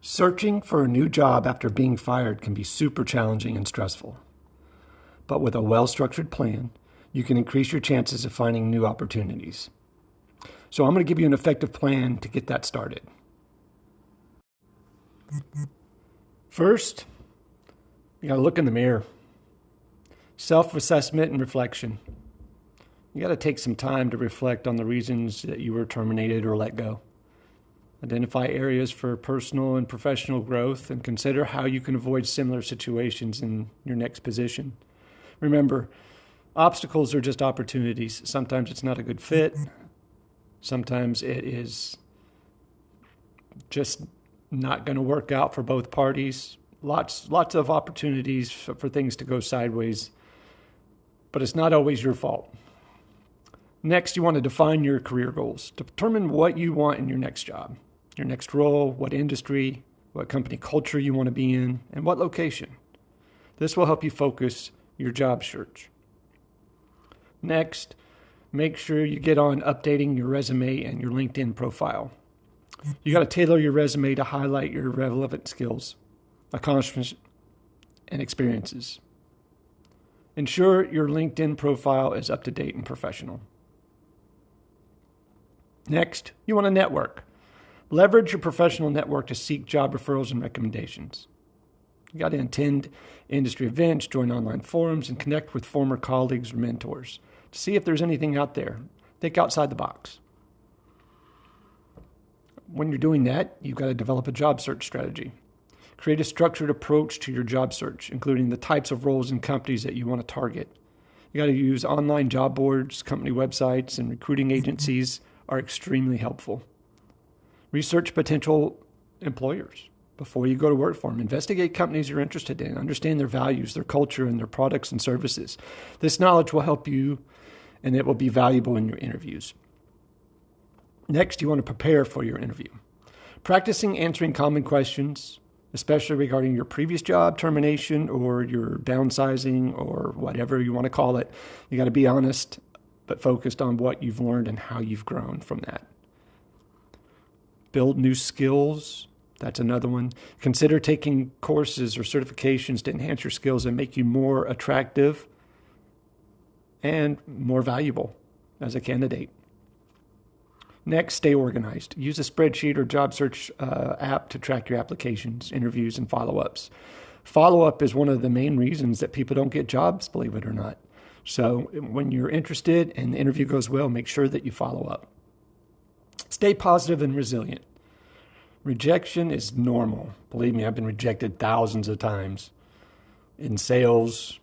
Searching for a new job after being fired can be super challenging and stressful. But with a well-structured plan, you can increase your chances of finding new opportunities. So I'm going to give you an effective plan to get that started. First, you got to look in the mirror. Self-assessment and reflection. You got to take some time to reflect on the reasons that you were terminated or let go. Identify areas for personal and professional growth and consider how you can avoid similar situations in your next position. Remember, obstacles are just opportunities. Sometimes it's not a good fit. Sometimes it is just not going to work out for both parties. Lots of opportunities for things to go sideways, but it's not always your fault. Next, you want to define your career goals. Determine what you want in your next job, your next role, what industry, what company culture you want to be in, and what location. This will help you focus your job search. Next, make sure you get on updating your resume and your LinkedIn profile. You got to tailor your resume to highlight your relevant skills, accomplishments, and experiences. Ensure your LinkedIn profile is up to date and professional. Next, you want to network. Leverage your professional network to seek job referrals and recommendations. You got to attend industry events, join online forums, and connect with former colleagues or mentors to see if there's anything out there. Think outside the box. When you're doing that, you've got to develop a job search strategy. Create a structured approach to your job search, including the types of roles and companies that you want to target. You got to use online job boards, company websites, and recruiting agencies are extremely helpful. Research potential employers before you go to work for them. Investigate companies you're interested in. Understand their values, their culture, and their products and services. This knowledge will help you, and it will be valuable in your interviews. Next, you want to prepare for your interview. Practicing answering common questions, especially regarding your previous job, termination, or your downsizing, or whatever you want to call it. You got to be honest, but focused on what you've learned and how you've grown from that. Build new skills. That's another one. Consider taking courses or certifications to enhance your skills and make you more attractive and more valuable as a candidate. Next, stay organized. Use a spreadsheet or job search app to track your applications, interviews, and follow-ups. Follow-up is one of the main reasons that people don't get jobs, believe it or not. So when you're interested and the interview goes well, make sure that you follow up. Stay positive and resilient. Rejection is normal. Believe me, I've been rejected thousands of times. In sales,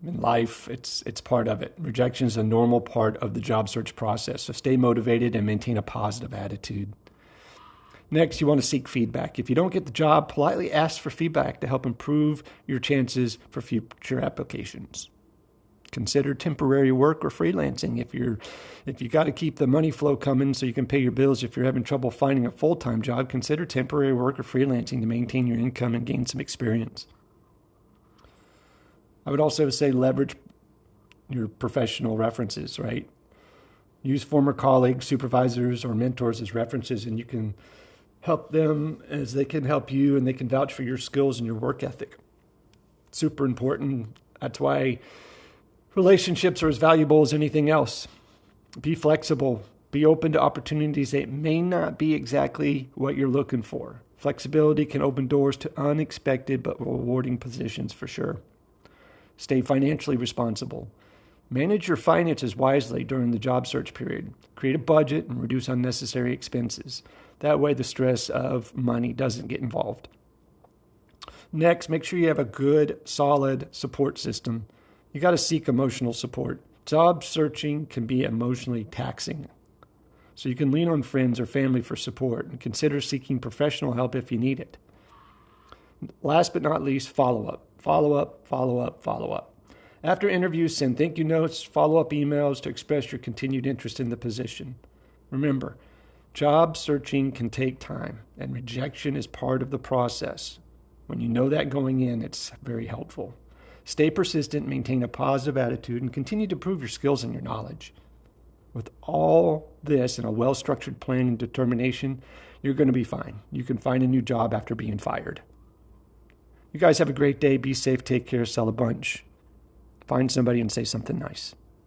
in life, it's part of it. Rejection is a normal part of the job search process. So stay motivated and maintain a positive attitude. Next, you want to seek feedback. If you don't get the job, politely ask for feedback to help improve your chances for future applications. Consider temporary work or freelancing if you got to keep the money flow coming so you can pay your bills. If you're having trouble finding a full-time job, consider temporary work or freelancing to maintain your income and gain some experience. I would also say leverage your professional references, right? Use former colleagues, supervisors, or mentors as references, and you can help them as they can help you, and they can vouch for your skills and your work ethic. Super important. That's why relationships are as valuable as anything else. Be flexible. Be open to opportunities that may not be exactly what you're looking for. Flexibility can open doors to unexpected but rewarding positions for sure. Stay financially responsible. Manage your finances wisely during the job search period. Create a budget and reduce unnecessary expenses. That way the stress of money doesn't get involved. Next, make sure you have a good, solid support system. You got to seek emotional support. Job searching can be emotionally taxing. So you can lean on friends or family for support and consider seeking professional help if you need it. Last but not least, follow up. Follow up, follow up, follow up. After interviews, send thank you notes, follow-up emails to express your continued interest in the position. Remember, job searching can take time, and rejection is part of the process. When you know that going in, it's very helpful. Stay persistent, maintain a positive attitude, and continue to improve your skills and your knowledge. With all this and a well-structured plan and determination, you're going to be fine. You can find a new job after being fired. You guys have a great day. Be safe. Take care. Sell a bunch. Find somebody and say something nice.